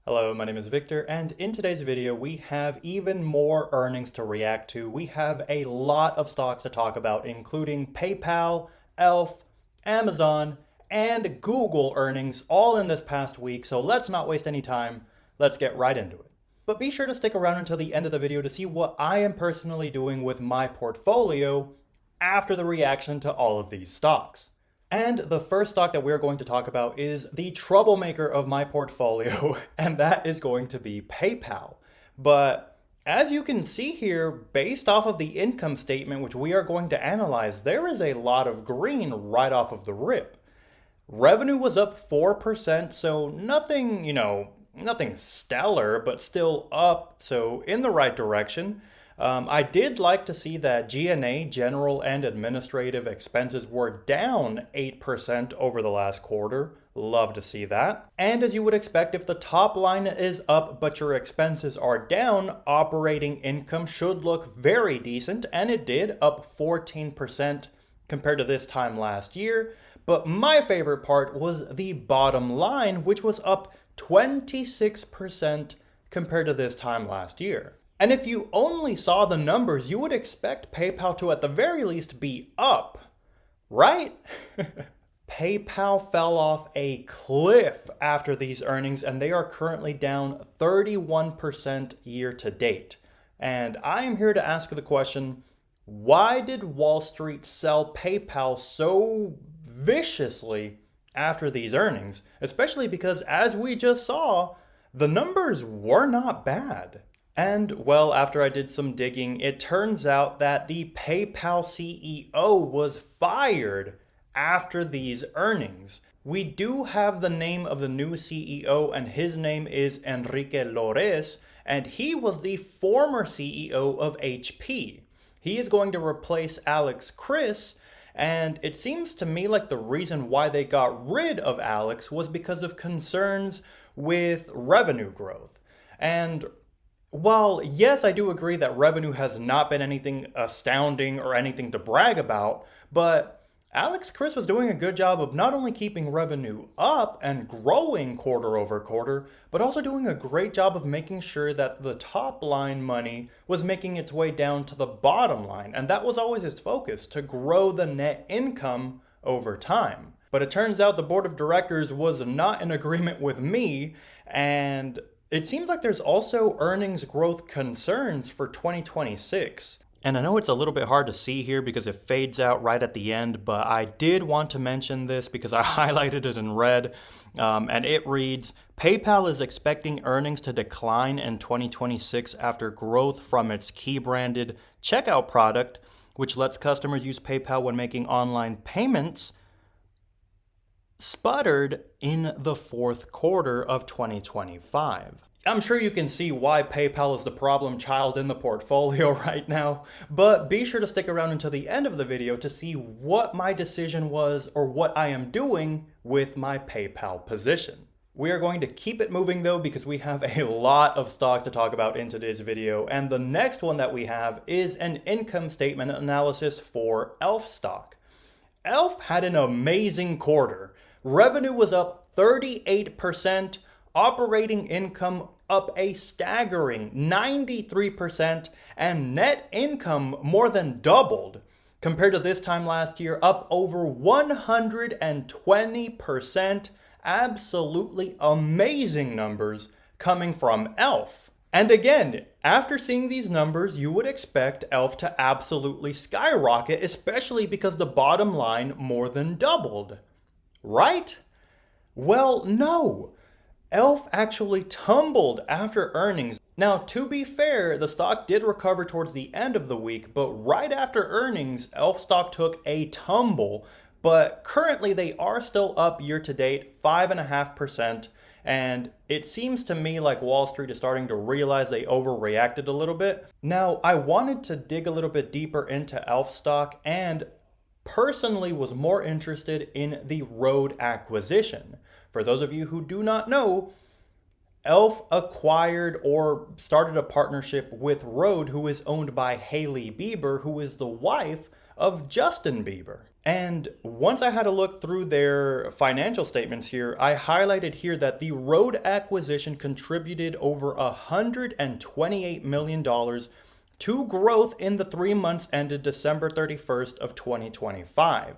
Hello, my name is Victor, and in today's video, we have even more earnings to react to. We have a lot of stocks to talk about, including PayPal, Elf, Amazon, and Google earnings all in this past week. So let's not waste any time. Let's get right into it. But be sure to stick around until the end of the video to see what I am personally doing with my portfolio after the reaction to all of these stocks. And the first stock that we're going to talk about is the troublemaker of my portfolio, and that is going to be PayPal. But as you can see here, based off of the income statement, which we are going to analyze, there is a lot of green right off of the rip. Revenue was up 4%, so nothing, nothing stellar, but still up, so in the right direction. I did like to see that G&A, general and administrative expenses, were down 8% over the last quarter. Love to see that. And as you would expect, if the top line is up but your expenses are down, operating income should look very decent, and it did, up 14% compared to this time last year. But my favorite part was the bottom line, which was up 26% compared to this time last year. And if you only saw the numbers, you would expect PayPal to at the very least be up, right? PayPal fell off a cliff after these earnings, and they are currently down 31% year to date. And I am here to ask the question, why did Wall Street sell PayPal so viciously after these earnings? Especially because, as we just saw, the numbers were not bad. And, well, after I did some digging, it turns out that the PayPal CEO was fired after these earnings. We do have the name of the new CEO, and his name is Enrique Lores, and he was the former CEO of HP. He is going to replace Alex Chriss, and it seems to me like the reason why they got rid of Alex was because of concerns with revenue growth. And while, yes, I do agree that revenue has not been anything astounding or anything to brag about, but Alex Chriss was doing a good job of not only keeping revenue up and growing quarter over quarter, but also doing a great job of making sure that the top line money was making its way down to the bottom line. And that was always his focus, to grow the net income over time. But it turns out the board of directors was not in agreement with me, and it seems like there's also earnings growth concerns for 2026. And I know it's a little bit hard to see here because it fades out right at the end, but I did want to mention this because I highlighted it in red, and it reads, PayPal is expecting earnings to decline in 2026 after growth from its key branded checkout product, which lets customers use PayPal when making online payments, sputtered in the fourth quarter of 2025. I'm sure you can see why PayPal is the problem child in the portfolio right now, but be sure to stick around until the end of the video to see what my decision was or what I am doing with my PayPal position. We are going to keep it moving though because we have a lot of stocks to talk about in today's video, and the next one that we have is an income statement analysis for Elf stock. Elf had an amazing quarter. Revenue was up 38%, operating income up a staggering 93%, and net income more than doubled compared to this time last year, up over 120%. Absolutely amazing numbers coming from Elf. And again, after seeing these numbers, you would expect Elf to absolutely skyrocket, especially because the bottom line more than doubled. Right? Well, no. Elf actually tumbled after earnings. Now, to be fair, the stock did recover towards the end of the week, but right after earnings, Elf stock took a tumble. But currently, they are still up year to date, 5.5%. And it seems to me like Wall Street is starting to realize they overreacted a little bit. Now, I wanted to dig a little bit deeper into Elf stock and personally was more interested in the Rode acquisition. For those of you who do not know, Elf acquired or started a partnership with Rode, who is owned by Hailey Bieber, who is the wife of Justin Bieber. And once I had a look through their financial statements here, I highlighted here that the Rode acquisition contributed over $128 million to growth in the 3 months ended December 31st of 2025.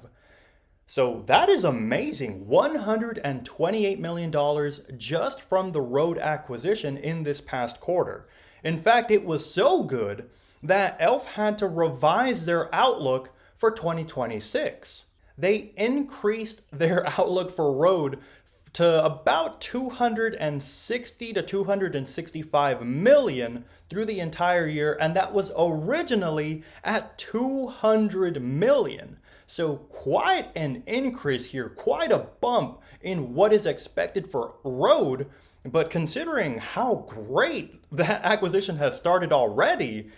So that is amazing. $128 million just from the Rode acquisition in this past quarter. In fact, it was so good that Elf had to revise their outlook for 2026. They increased their outlook for Rode to about 260 to 265 million through the entire year, and that was originally at 200 million. So quite an increase here, quite a bump in what is expected for Rode. But considering how great that acquisition has started already,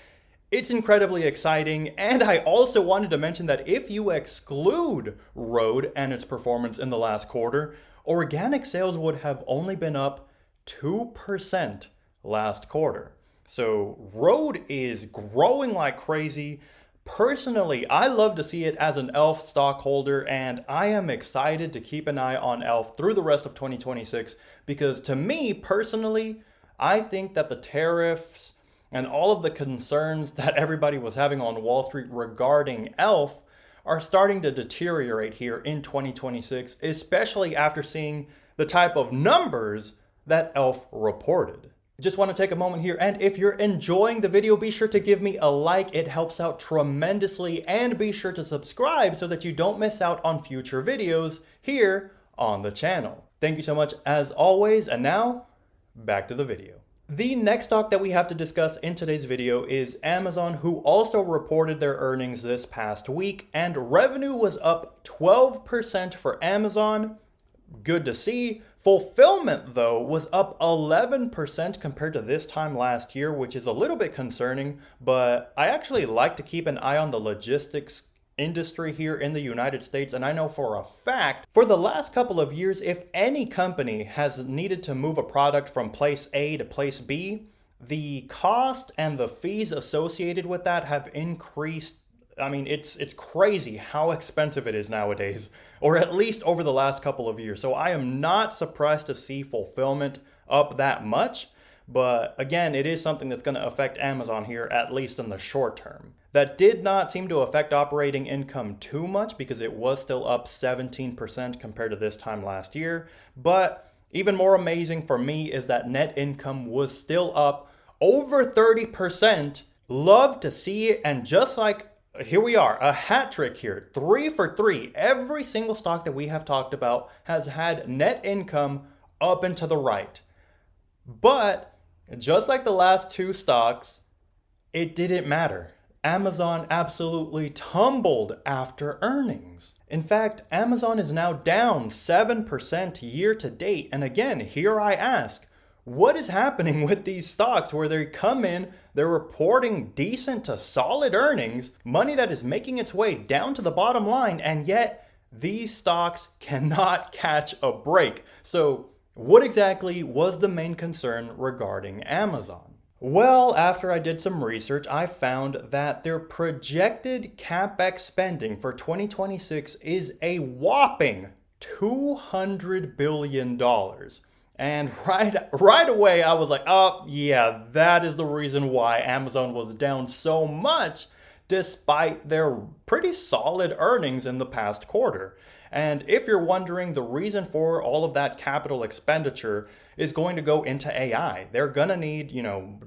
it's incredibly exciting. And I also wanted to mention that if you exclude Rode and its performance in the last quarter, organic sales would have only been up 2% last quarter. So Rode is growing like crazy. Personally, I love to see it as an Elf stockholder, and I am excited to keep an eye on Elf through the rest of 2026 because to me personally, I think that the tariffs and all of the concerns that everybody was having on Wall Street regarding Elf are starting to deteriorate here in 2026, especially after seeing the type of numbers that Elf reported. Just want to take a moment here, and if you're enjoying the video, be sure to give me a like. It helps out tremendously, and be sure to subscribe so that you don't miss out on future videos here on the channel. Thank you so much as always, and now back to the video. The next stock that we have to discuss in today's video is Amazon, who also reported their earnings this past week, and revenue was up 12% for Amazon. Good to see. Fulfillment, though, was up 11% compared to this time last year, which is a little bit concerning, but I actually like to keep an eye on the logistics industry here in the United States, and I know for a fact, for the last couple of years, if any company has needed to move a product from place A to place B, the cost and the fees associated with that have increased. I mean, it's crazy how expensive it is nowadays, or at least over the last couple of years. So I am not surprised to see fulfillment up that much. But again, it is something that's going to affect Amazon here, at least in the short term. That did not seem to affect operating income too much because it was still up 17% compared to this time last year. But even more amazing for me is that net income was still up over 30%. Love to see it. And just like here we are, a hat trick here, 3 for 3. Every single stock that we have talked about has had net income up and to the right. But just like the last two stocks, it didn't matter. Amazon absolutely tumbled after earnings. In fact, Amazon is now down 7% year to date. And again, here I ask, what is happening with these stocks where they come in, they're reporting decent to solid earnings, money that is making its way down to the bottom line, and yet these stocks cannot catch a break? So what exactly was the main concern regarding Amazon? Well, after I did some research, I found that their projected CapEx spending for 2026 is a whopping $200 billion. And right away, I was like, oh, yeah, that is the reason why Amazon was down so much despite their pretty solid earnings in the past quarter. And if you're wondering, the reason for all of that capital expenditure is going to go into AI. They're going to need,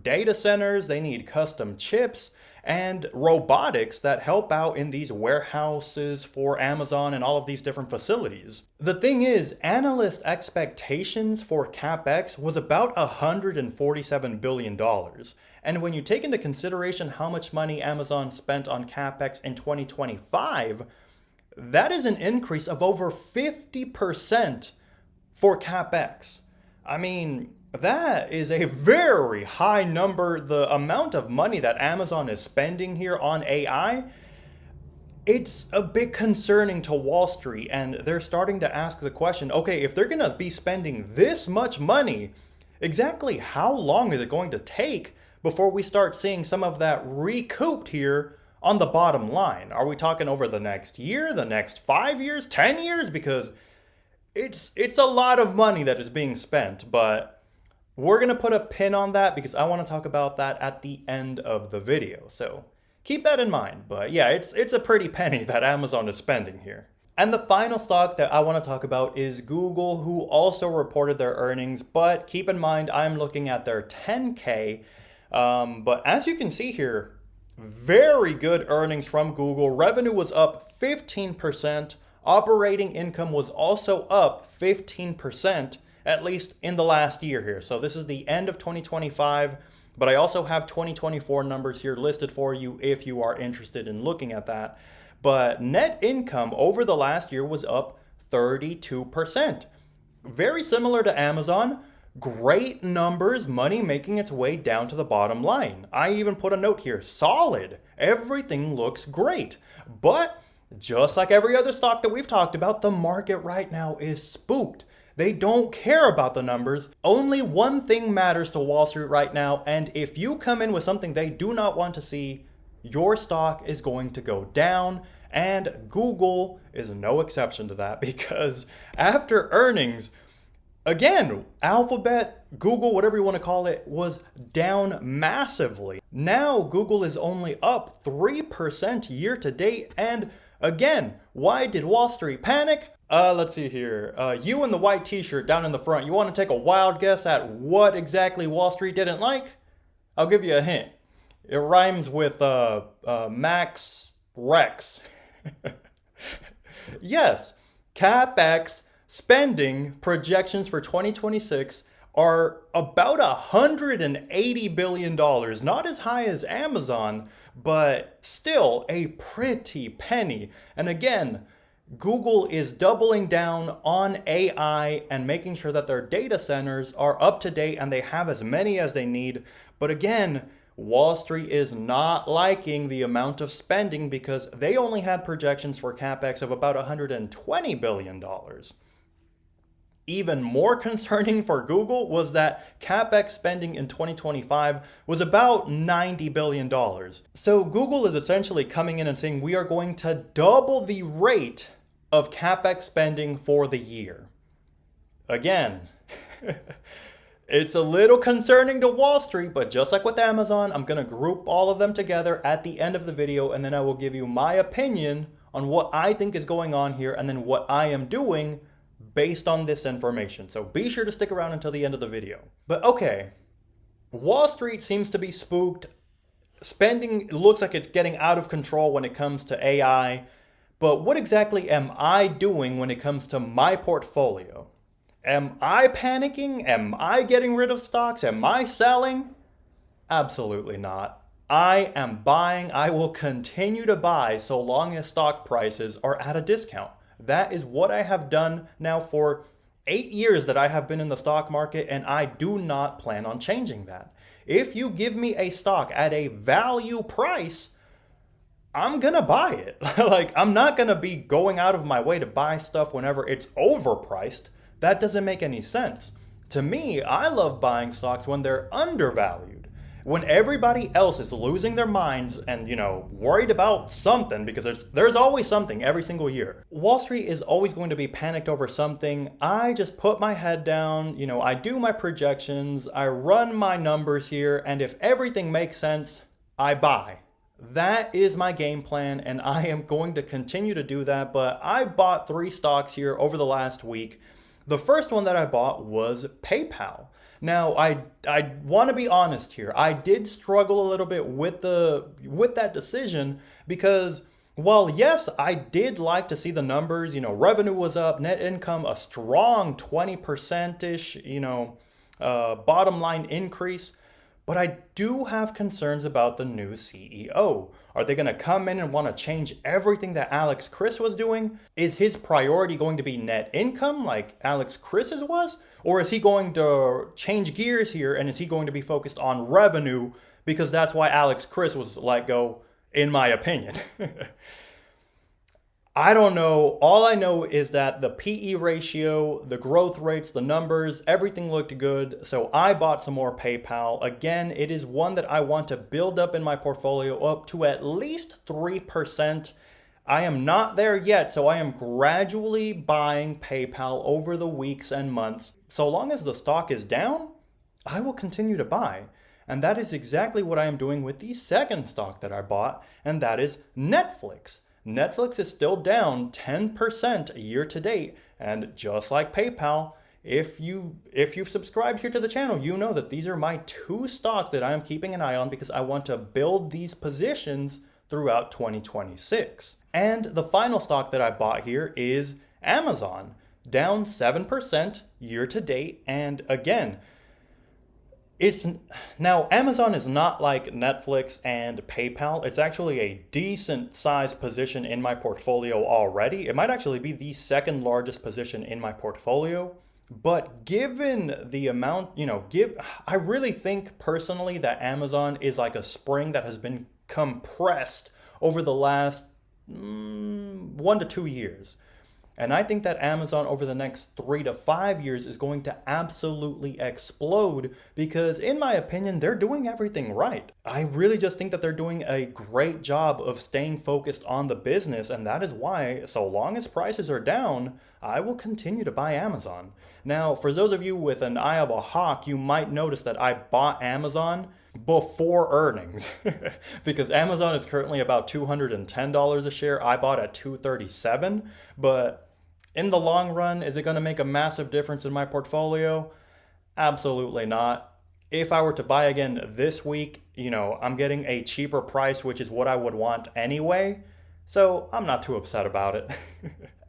data centers, they need custom chips, and robotics that help out in these warehouses for Amazon and all of these different facilities. The thing is, analyst expectations for CapEx was about $147 billion. And when you take into consideration how much money Amazon spent on CapEx in 2025, that is an increase of over 50% for CapEx. I mean, that is a very high number. The amount of money that Amazon is spending here on AI, it's a bit concerning to Wall Street, and they're starting to ask the question, okay, if they're going to be spending this much money, exactly how long is it going to take before we start seeing some of that recouped here on the bottom line? Are we talking over the next year, the next 5 years, 10 years? Because it's a lot of money that is being spent, but we're going to put a pin on that because I want to talk about that at the end of the video. So keep that in mind. But yeah, it's a pretty penny that Amazon is spending here. And the final stock that I want to talk about is Google, who also reported their earnings. But keep in mind, I'm looking at their 10K. But as you can see here, very good earnings from Google. Revenue was up 15%. Operating income was also up 15%, at least in the last year here. So this is the end of 2025, but I also have 2024 numbers here listed for you if you are interested in looking at that. But net income over the last year was up 32%. Very similar to Amazon. Great numbers, money making its way down to the bottom line. I even put a note here, solid. Everything looks great. But just like every other stock that we've talked about, the market right now is spooked. They don't care about the numbers. Only one thing matters to Wall Street right now, and if you come in with something they do not want to see, your stock is going to go down, and Google is no exception to that because after earnings, again, Alphabet, Google, whatever you want to call it, was down massively. Now Google is only up 3% year to date, and again, why did Wall Street panic? Let's see here. You in the white t-shirt down in the front, you want to take a wild guess at what exactly Wall Street didn't like? I'll give you a hint. It rhymes with Max Rex. Yes, CapEx spending projections for 2026 are about $180 billion. Not as high as Amazon, but still a pretty penny. And again, Google is doubling down on AI and making sure that their data centers are up to date and they have as many as they need. But again, Wall Street is not liking the amount of spending because they only had projections for CapEx of about $120 billion. Even more concerning for Google was that CapEx spending in 2025 was about $90 billion. So Google is essentially coming in and saying we are going to double the rate of CapEx spending for the year. Again, it's a little concerning to Wall Street, but just like with Amazon, I'm going to group all of them together at the end of the video, and then I will give you my opinion on what I think is going on here and then what I am doing based on this information. So be sure to stick around until the end of the video. But okay, Wall Street seems to be spooked. Spending looks like it's getting out of control when it comes to AI. But what exactly am I doing when it comes to my portfolio? Am I panicking? Am I getting rid of stocks? Am I selling? Absolutely not. I am buying. I will continue to buy so long as stock prices are at a discount. That is what I have done now for 8 years that I have been in the stock market, and I do not plan on changing that. If you give me a stock at a value price, I'm gonna buy it. Like, I'm not gonna be going out of my way to buy stuff whenever it's overpriced. That doesn't make any sense. To me, I love buying stocks when they're undervalued. When everybody else is losing their minds and, worried about something, because there's always something every single year. Wall Street is always going to be panicked over something. I just put my head down, I do my projections, I run my numbers here, and if everything makes sense, I buy. That is my game plan, and I am going to continue to do that, but I bought 3 stocks here over the last week. The first one that I bought was PayPal. Now, I want to be honest here. I did struggle a little bit with that decision because, while yes, I did like to see the numbers. Revenue was up, net income a strong 20%-ish, bottom line increase. But I do have concerns about the new CEO. Are they going to come in and want to change everything that Alex Chriss was doing? Is his priority going to be net income like Alex Chriss's was? Or is he going to change gears here and is he going to be focused on revenue because that's why Alex Chriss was let go, in my opinion? I don't know. All I know is that the PE ratio, the growth rates, the numbers, everything looked good. So I bought some more PayPal. Again, it is one that I want to build up in my portfolio up to at least 3%. I am not there yet, so I am gradually buying PayPal over the weeks and months. So long as the stock is down, I will continue to buy. And that is exactly what I am doing with the second stock that I bought, and that is Netflix. Netflix is still down 10% year to date, and just like PayPal, if you've subscribed here to the channel, you know that these are my two stocks that I am keeping an eye on because I want to build these positions throughout 2026. And the final stock that I bought here is Amazon, down 7% year to date, and again, it's now Amazon is not like Netflix and PayPal. It's actually a decent sized position in my portfolio already. It might actually be the second largest position in my portfolio. But given the amount, I really think personally that Amazon is like a spring that has been compressed over the last 1 to 2 years. And I think that Amazon over the next 3 to 5 years is going to absolutely explode because, in my opinion, they're doing everything right. I really just think that they're doing a great job of staying focused on the business, and that is why, so long as prices are down, I will continue to buy Amazon. Now, for those of you with an eye of a hawk, you might notice that I bought Amazon before earnings because Amazon is currently about $210 a share. I bought at $237, but in the long run, is it going to make a massive difference in my portfolio? Absolutely not. If I were to buy again this week, I'm getting a cheaper price, which is what I would want anyway. So I'm not too upset about it.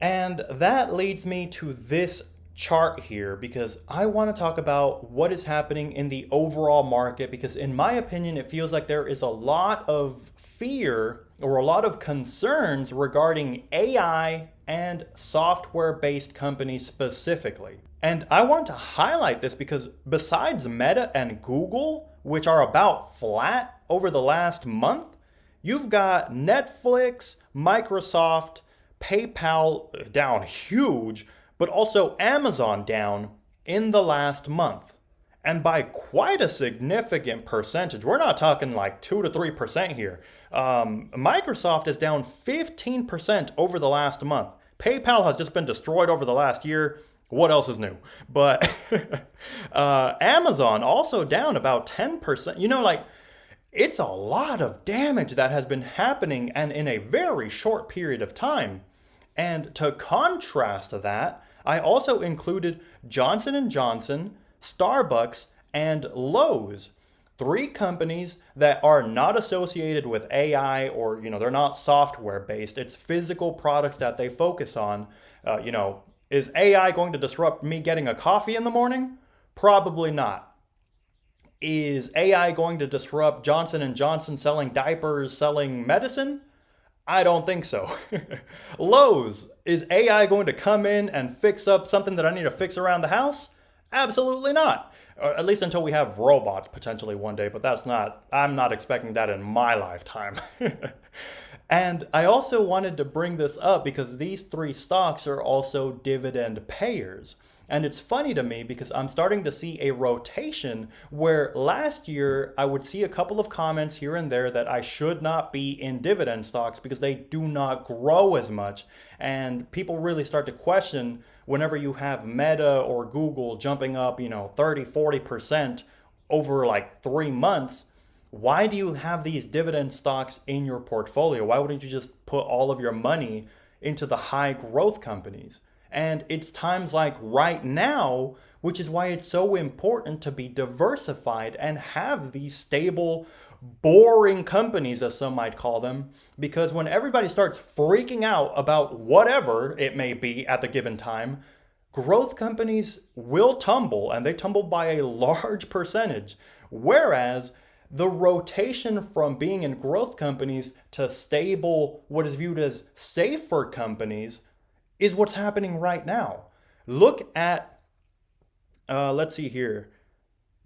And that leads me to this chart here because I want to talk about what is happening in the overall market because in my opinion it feels like there is a lot of fear or a lot of concerns regarding AI and software-based companies specifically. And I want to highlight this because besides Meta and Google, which are about flat over the last month, you've got Netflix, Microsoft, PayPal down huge, but also Amazon down in the last month. And by quite a significant percentage. We're not talking like 2 to 3% here. Microsoft is down 15% over the last month. PayPal has just been destroyed over the last year. What else is new? But Amazon also down about 10%. It's a lot of damage that has been happening and in a very short period of time. And to contrast that, I also included Johnson & Johnson, Starbucks, and Lowe's. 3 companies that are not associated with AI or, they're not software based. It's physical products that they focus on. Is AI going to disrupt me getting a coffee in the morning? Probably not. Is AI going to disrupt Johnson & Johnson selling diapers, selling medicine? I don't think so. Lowe's, is AI going to come in and fix up something that I need to fix around the house? Absolutely not. Or at least until we have robots potentially one day, but I'm not expecting that in my lifetime. And I also wanted to bring this up because these 3 stocks are also dividend payers. And it's funny to me because I'm starting to see a rotation where last year I would see a couple of comments here and there that I should not be in dividend stocks because they do not grow as much. And people really start to question whenever you have Meta or Google jumping up, 30, 40% over like 3 months. Why do you have these dividend stocks in your portfolio? Why wouldn't you just put all of your money into the high growth companies? And it's times like right now, which is why it's so important to be diversified and have these stable, boring companies, as some might call them, because when everybody starts freaking out about whatever it may be at the given time, growth companies will tumble, and they tumble by a large percentage. Whereas the rotation from being in growth companies to stable, what is viewed as safer companies, is what's happening right now. Look at, let's see here.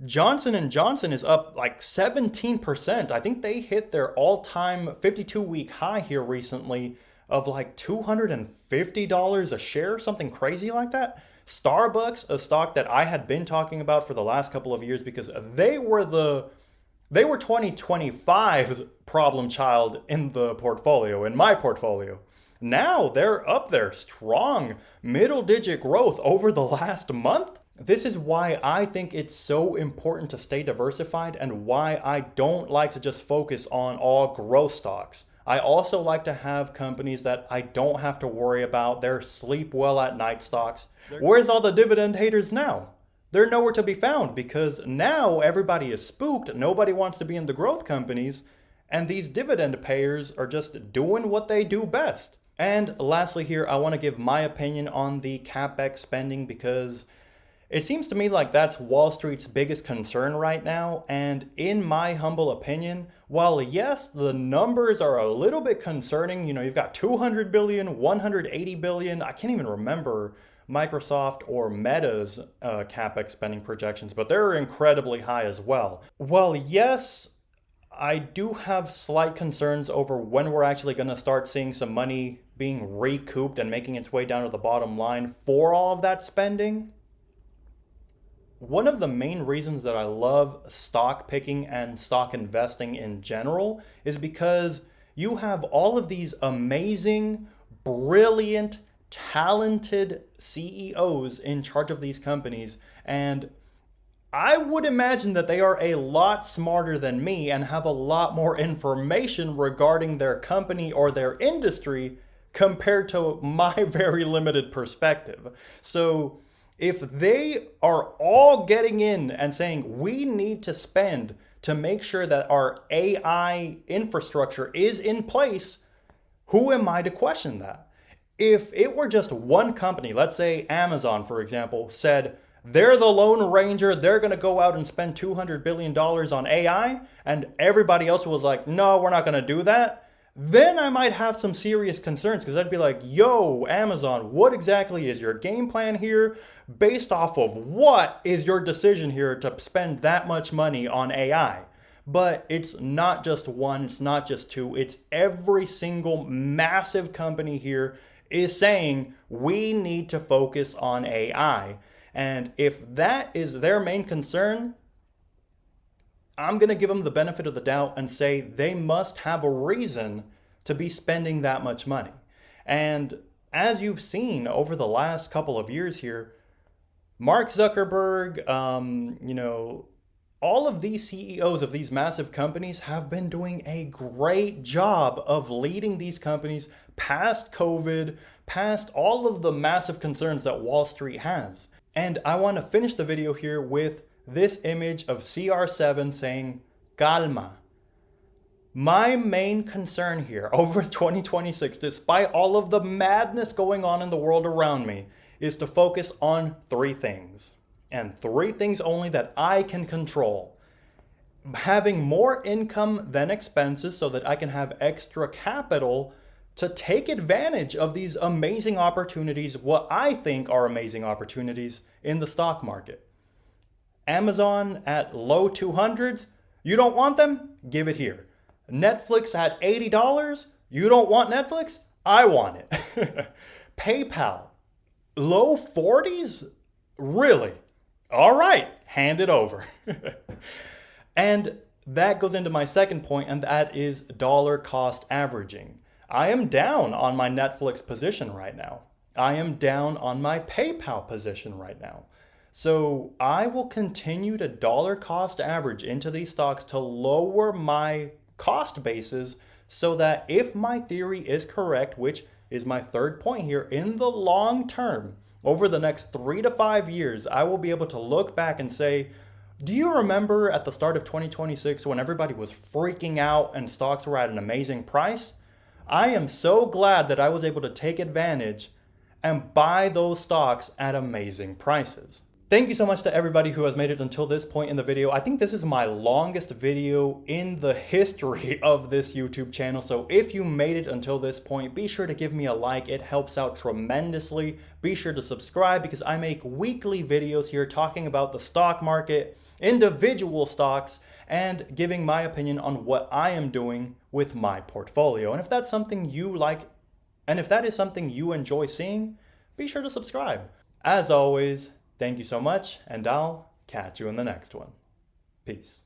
Johnson & Johnson is up like 17%. I think they hit their all-time 52-week high here recently. of like $250 a share, something crazy like that. Starbucks, a stock that I had been talking about for the last couple of years because they were 2025's problem child in the portfolio, in my portfolio. Now they're up there, strong, middle digit growth over the last month. This is why I think it's so important to stay diversified and why I don't like to just focus on all growth stocks. I also like to have companies that I don't have to worry about. They're sleep well at night stocks. Where's all the dividend haters now? They're nowhere to be found because now everybody is spooked. Nobody wants to be in the growth companies. And these dividend payers are just doing what they do best. And lastly here, I want to give my opinion on the CapEx spending because it seems to me like that's Wall Street's biggest concern right now. And in my humble opinion, while yes, the numbers are a little bit concerning, you've got 200 billion, 180 billion, I can't even remember Microsoft or Meta's CapEx spending projections, but they're incredibly high as well. Well, yes, I do have slight concerns over when we're actually going to start seeing some money being recouped and making its way down to the bottom line for all of that spending. One of the main reasons that I love stock picking and stock investing in general is because you have all of these amazing, brilliant, talented CEOs in charge of these companies, and I would imagine that they are a lot smarter than me and have a lot more information regarding their company or their industry compared to my very limited perspective. So if they are all getting in and saying we need to spend to make sure that our AI infrastructure is in place, who am I to question that? If it were just one company, let's say Amazon, for example, said they're the Lone Ranger, they're going to go out and spend $200 billion on AI, and everybody else was like, no, we're not going to do that, then I might have some serious concerns because I'd be like, yo, Amazon, what exactly is your game plan here? Based off of what is your decision here to spend that much money on AI? But it's not just one, it's not just two, it's every single massive company here is saying we need to focus on AI. And if that is their main concern, I'm going to give them the benefit of the doubt and say they must have a reason to be spending that much money. And as you've seen over the last couple of years here, Mark Zuckerberg, all of these CEOs of these massive companies have been doing a great job of leading these companies past COVID, past all of the massive concerns that Wall Street has. And I want to finish the video here with this image of CR7 saying, calma. My main concern here over 2026, despite all of the madness going on in the world around me, is to focus on three things. And three things only that I can control. Having more income than expenses so that I can have extra capital to take advantage of these amazing opportunities, what I think are amazing opportunities in the stock market. Amazon at low 200s, you don't want them? Give it here. Netflix at $80, you don't want Netflix? I want it. PayPal, low 40s? Really? All right, hand it over. And that goes into my second point, and that is dollar cost averaging. I am down on my Netflix position right now. I am down on my PayPal position right now. So I will continue to dollar cost average into these stocks to lower my cost bases so that if my theory is correct, which is my third point here, in the long term, over the next 3 to 5 years, I will be able to look back and say, do you remember at the start of 2026 when everybody was freaking out and stocks were at an amazing price? I am so glad that I was able to take advantage and buy those stocks at amazing prices. Thank you so much to everybody who has made it until this point in the video. I think this is my longest video in the history of this YouTube channel. So if you made it until this point, be sure to give me a like. It helps out tremendously. Be sure to subscribe because I make weekly videos here talking about the stock market, individual stocks, and giving my opinion on what I am doing with my portfolio. And if that's something you like And if that is something you enjoy seeing, be sure to subscribe. As always, thank you so much, and I'll catch you in the next one. Peace.